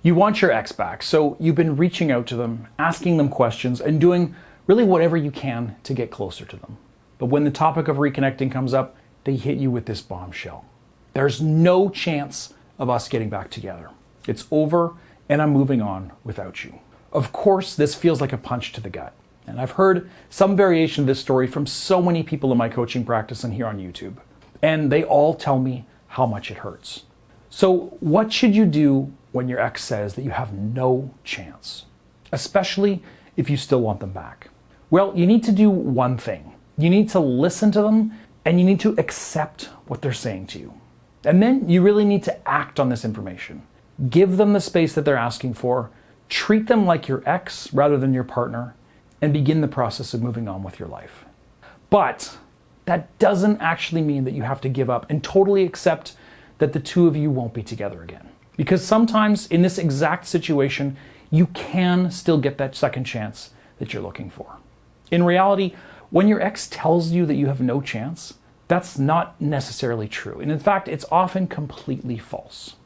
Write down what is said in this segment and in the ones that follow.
You want your ex back, so you've been reaching out to them, asking them questions, and doing really whatever you can to get closer to them. But when the topic of reconnecting comes up, they hit you with this bombshell. There's no chance of us getting back together. It's over, and I'm moving on without you. Of course, this feels like a punch to the gut. And I've heard some variation of this story from so many people in my coaching practice and here on YouTube. And they all tell me how much it hurts. So what should you do when your ex says that you have no chance, especially if you still want them back? Well, you need to do one thing. You need to listen to them, and you need to accept what they're saying to you. And then you really need to act on this information. Give them the space that they're asking for, treat them like your ex rather than your partner, and begin the process of moving on with your life. But that doesn't actually mean that you have to give up and totally accept that the two of you won't be together again. Because sometimes in this exact situation, you can still get that second chance that you're looking for. In reality, when your ex tells you that you have no chance, that's not necessarily true. And in fact, it's often completely false.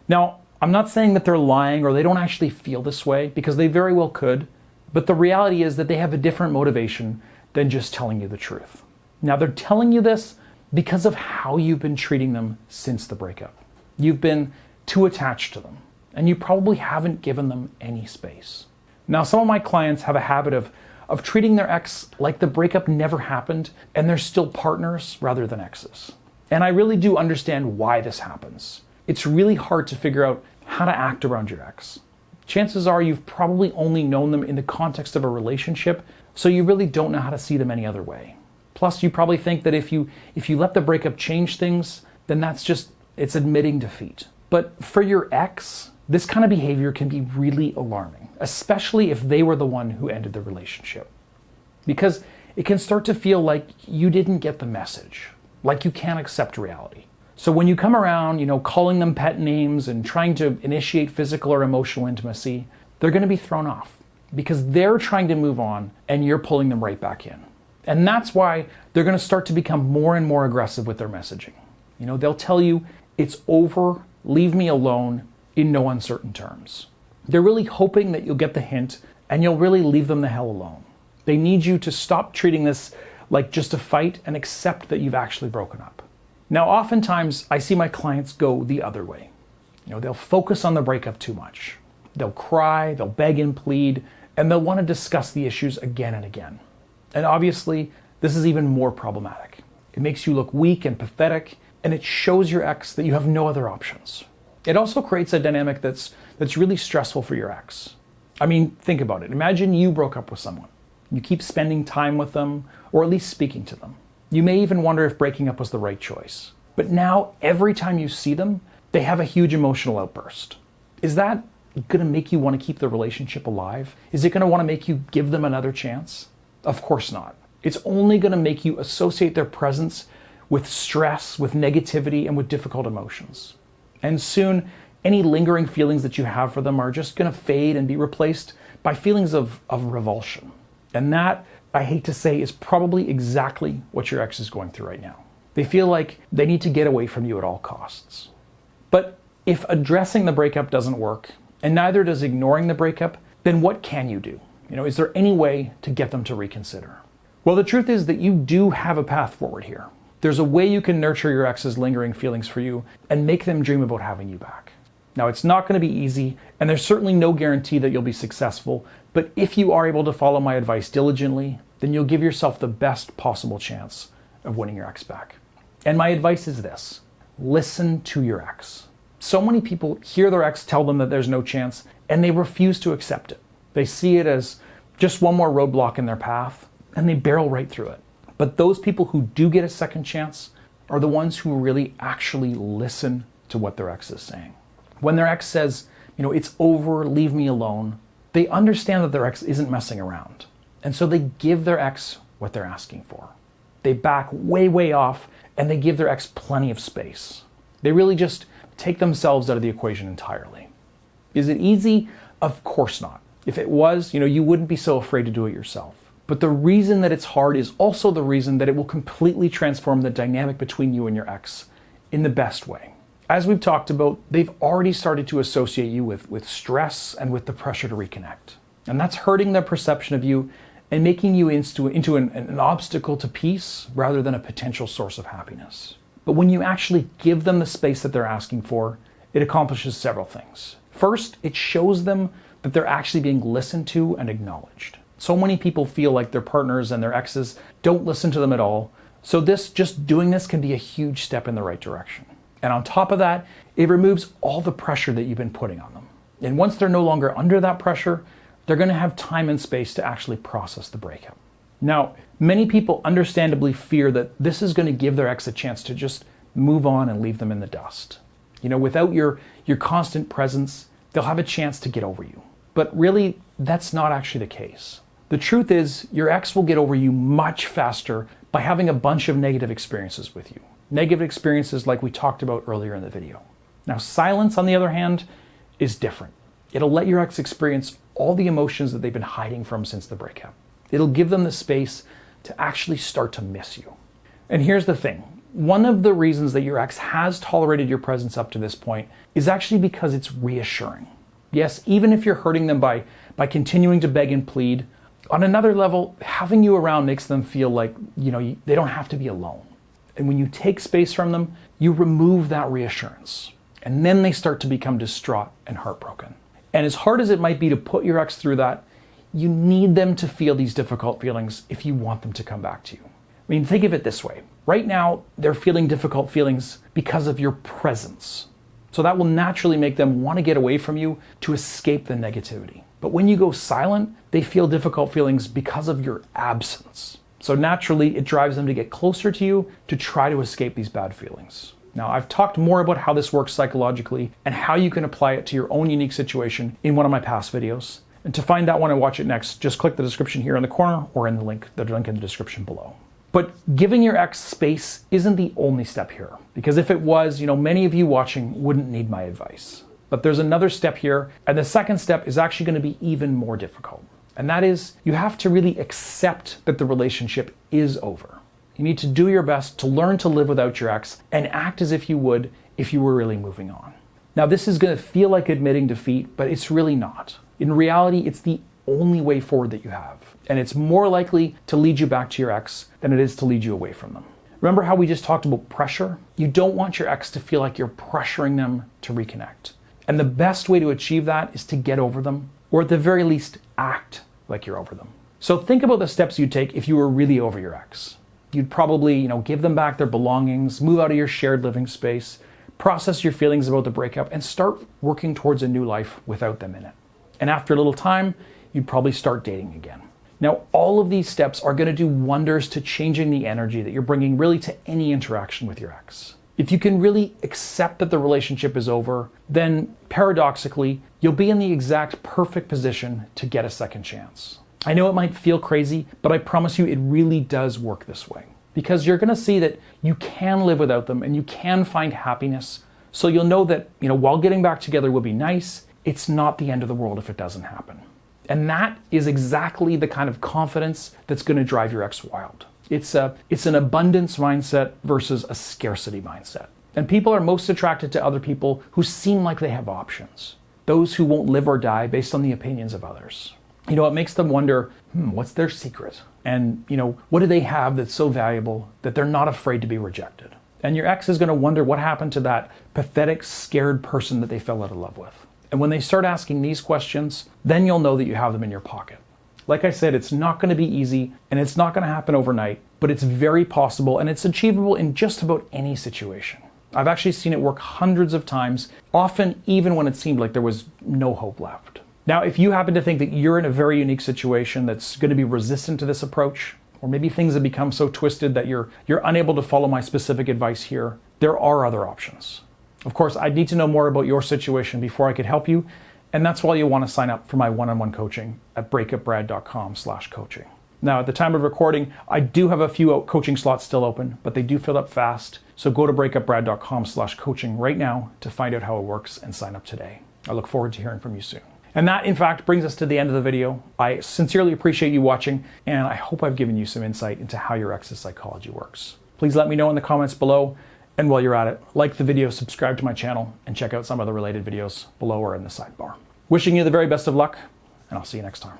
Now, I'm not saying that they're lying or they don't actually feel this way, because they very well could, but the reality is that they have a different motivation than just telling you the truth. Now, they're telling you this because of how you've been treating them since the breakup. You've been too attached to them, and you probably haven't given them any space. Now, some of my clients have a habit of treating their ex like the breakup never happened and they're still partners rather than exes. And I really do understand why this happens. It's really hard to figure out how to act around your ex. Chances are you've probably only known them in the context of a relationship, so you really don't know how to see them any other way. Plus, you probably think that if you let the breakup change things, then it's admitting defeat. But for your ex, this kind of behavior can be really alarming, especially if they were the one who ended the relationship. Because it can start to feel like you didn't get the message, like you can't accept reality. So when you come around, calling them pet names and trying to initiate physical or emotional intimacy, they're going to be thrown off because they're trying to move on and you're pulling them right back in. And that's why they're going to start to become more and more aggressive with their messaging. They'll tell you, it's over, leave me alone, in no uncertain terms. They're really hoping that you'll get the hint and you'll really leave them the hell alone. They need you to stop treating this like just a fight and accept that you've actually broken up. Now, oftentimes I see my clients go the other way. They'll focus on the breakup too much. They'll cry, they'll beg and plead, and they'll want to discuss the issues again and again. And obviously, this is even more problematic. It makes you look weak and pathetic, and it shows your ex that you have no other options. It also creates a dynamic that's really stressful for your ex. I mean, think about it. Imagine you broke up with someone. You keep spending time with them, or at least speaking to them. You may even wonder if breaking up was the right choice. But now, every time you see them, they have a huge emotional outburst. Is that going to make you want to keep the relationship alive? Is it going to want to make you give them another chance? Of course not. It's only going to make you associate their presence with stress, with negativity, and with difficult emotions. And soon, any lingering feelings that you have for them are just going to fade and be replaced by feelings of revulsion. And that, I hate to say, is probably exactly what your ex is going through right now. They feel like they need to get away from you at all costs. But if addressing the breakup doesn't work, and neither does ignoring the breakup, then what can you do? Is there any way to get them to reconsider? Well, the truth is that you do have a path forward here. There's a way you can nurture your ex's lingering feelings for you and make them dream about having you back. Now, it's not going to be easy, and there's certainly no guarantee that you'll be successful, but if you are able to follow my advice diligently, then you'll give yourself the best possible chance of winning your ex back. And my advice is this: listen to your ex. So many people hear their ex tell them that there's no chance, and they refuse to accept it. They see it as just one more roadblock in their path, and they barrel right through it. But those people who do get a second chance are the ones who really actually listen to what their ex is saying. When their ex says, it's over, leave me alone, they understand that their ex isn't messing around. And so they give their ex what they're asking for. They back way, way off, and they give their ex plenty of space. They really just take themselves out of the equation entirely. Is it easy? Of course not. If it was, you wouldn't be so afraid to do it yourself. But the reason that it's hard is also the reason that it will completely transform the dynamic between you and your ex in the best way. As we've talked about, they've already started to associate you with stress and with the pressure to reconnect. And that's hurting their perception of you and making you into an obstacle to peace rather than a potential source of happiness. But when you actually give them the space that they're asking for, it accomplishes several things. First, it shows them that they're actually being listened to and acknowledged. So many people feel like their partners and their exes don't listen to them at all. So just doing this can be a huge step in the right direction. And on top of that, it removes all the pressure that you've been putting on them. And once they're no longer under that pressure, they're going to have time and space to actually process the breakup. Now, many people understandably fear that this is going to give their ex a chance to just move on and leave them in the dust. Without your constant presence, they'll have a chance to get over you. But really, that's not actually the case. The truth is, your ex will get over you much faster by having a bunch of negative experiences with you. Negative experiences like we talked about earlier in the video. Now, silence, on the other hand, is different. It'll let your ex experience all the emotions that they've been hiding from since the breakup. It'll give them the space to actually start to miss you. And here's the thing. One of the reasons that your ex has tolerated your presence up to this point is actually because it's reassuring. Yes, even if you're hurting them by continuing to beg and plead, on another level, having you around makes them feel like, they don't have to be alone. And when you take space from them, you remove that reassurance. And then they start to become distraught and heartbroken. And as hard as it might be to put your ex through that, you need them to feel these difficult feelings if you want them to come back to you. I mean, think of it this way. Right now, they're feeling difficult feelings because of your presence. So that will naturally make them want to get away from you to escape the negativity. But when you go silent, they feel difficult feelings because of your absence. So naturally, it drives them to get closer to you to try to escape these bad feelings. Now, I've talked more about how this works psychologically and how you can apply it to your own unique situation in one of my past videos. And to find that one and watch it next, just click the description here in the corner or in the link in the description below. But giving your ex space isn't the only step here, because if it was, many of you watching wouldn't need my advice. But there's another step here, and the second step is actually going to be even more difficult. And that is, you have to really accept that the relationship is over. You need to do your best to learn to live without your ex and act as if you would if you were really moving on. Now, this is going to feel like admitting defeat, but it's really not. In reality, it's the only way forward that you have. And it's more likely to lead you back to your ex than it is to lead you away from them. Remember how we just talked about pressure? You don't want your ex to feel like you're pressuring them to reconnect. And the best way to achieve that is to get over them, or at the very least, act like you're over them. So think about the steps you'd take if you were really over your ex. You'd probably, give them back their belongings, move out of your shared living space, process your feelings about the breakup, and start working towards a new life without them in it. And after a little time, you'd probably start dating again. Now, all of these steps are going to do wonders to changing the energy that you're bringing really to any interaction with your ex. If you can really accept that the relationship is over, then paradoxically, you'll be in the exact perfect position to get a second chance. I know it might feel crazy, but I promise you it really does work this way. Because you're going to see that you can live without them and you can find happiness. So you'll know that, while getting back together will be nice, it's not the end of the world if it doesn't happen. And that is exactly the kind of confidence that's going to drive your ex wild. It's an abundance mindset versus a scarcity mindset. And people are most attracted to other people who seem like they have options. Those who won't live or die based on the opinions of others. It makes them wonder, what's their secret? And, what do they have that's so valuable that they're not afraid to be rejected? And your ex is going to wonder what happened to that pathetic, scared person that they fell out of love with. And when they start asking these questions, then you'll know that you have them in your pocket. Like I said, it's not going to be easy and it's not going to happen overnight, but it's very possible and it's achievable in just about any situation. I've actually seen it work hundreds of times, often even when it seemed like there was no hope left. Now, if you happen to think that you're in a very unique situation that's going to be resistant to this approach, or maybe things have become so twisted that you're unable to follow my specific advice here, there are other options. Of course, I'd need to know more about your situation before I could help you, and that's why you'll want to sign up for my one-on-one coaching at breakupbrad.com/coaching. Now, at the time of recording, I do have a few coaching slots still open, but they do fill up fast, so go to breakupbrad.com/coaching right now to find out how it works and sign up today. I look forward to hearing from you soon. And that, in fact, brings us to the end of the video. I sincerely appreciate you watching, and I hope I've given you some insight into how your ex's psychology works. Please let me know in the comments below, And while you're at it, like the video, subscribe to my channel, and check out some of the related videos below or in the sidebar. Wishing you the very best of luck, and I'll see you next time.